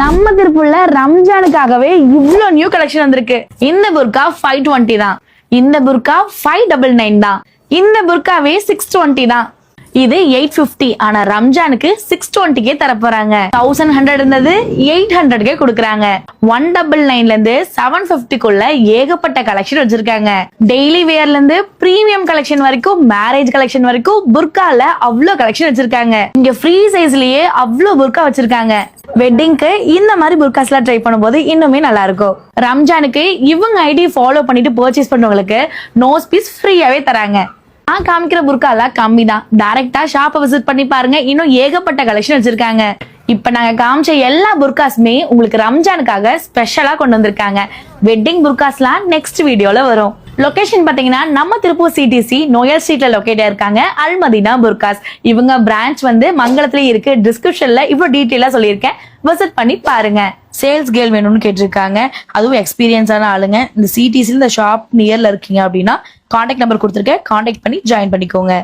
நம்ம திருப்பூர்ல ரம்ஜானுக்காகவே இவ்ளோ நியூ கலெக்ஷன் வந்திருக்கு. இந்த புர்கா 520 தான். இந்த புர்கா 599 தான். இந்த புர்காவே 620 தான். இது 850. ஆனா ரம்ஜானுக்கு 620 தர போறாங்க. 1100 இருந்தது 800 கொடுக்கறாங்க. 199ல இருந்து 750 ஏகப்பட்ட கலெக்ஷன் வச்சிருக்காங்க. டெய்லி வேர்ல இருந்து பிரீமியம் கலெக்ஷன் வரைக்கும் மேரேஜ் கலெக்ஷன் வரைக்கும் புர்கால அவ்வளோ கலெக்ஷன் வச்சிருக்காங்க. இங்க ஃப்ரீ சைஸ்லயே அவ்வளோ புர்கா வச்சிருக்காங்க. வெட்டிங்க்கு இந்த மாதிரி புர்காஸ்லாம் ட்ரை பண்ணும்போது இன்னுமே நல்லா இருக்கும். ரம்ஜானுக்கு இவங்க ஐடி ஃபாலோ பண்ணிட்டு பர்ச்சேஸ் பண்றவங்களுக்கு நோஸ் பீஸ் ஃப்ரீயாவே தராங்க. நான் காமிக்கிற புர்கால கம்மி தான். டைரக்டா ஷாப்பை விசிட் பண்ணி பாருங்க. இன்னும் ஏகப்பட்ட கலெக்ஷன் வச்சிருக்காங்க. இப்ப நாங்க காமிச்ச எல்லா புர்காஸுமே உங்களுக்கு ரம்ஜானுக்காக ஸ்பெஷலா கொண்டு வந்திருக்காங்க. வெட்டிங் புர்காஸ்லாம் நெக்ஸ்ட் வீடியோல வரும். லொகேஷன் பாத்தீங்கன்னா நம்ம திருப்பூர் சிடிசி நோயல் ஸ்ட்ரீட்ல லொகேட் ஆயிருக்காங்க அல் மதீனா புர்காஸ். இவங்க பிரான்ச் வந்து மங்களத்திலேயே இருக்கு. டிஸ்கிரிப்ஷன்ல இவ்வளவு டீட்டெயிலா சொல்லியிருக்கேன், விசிட் பண்ணி பாருங்க. சேல்ஸ் கேர்ள் வேணும்னு கேட்டிருக்காங்க, அதுவும் எக்ஸ்பீரியன்ஸான ஆளுங்க. இந்த சிடிசி இந்த ஷாப் நியர்ல இருக்கீங்க அப்படின்னா கான்டாக்ட் நம்பர் கொடுத்துருக்கேன், கான்டாக்ட் பண்ணி ஜாயின் பண்ணிக்கோங்க.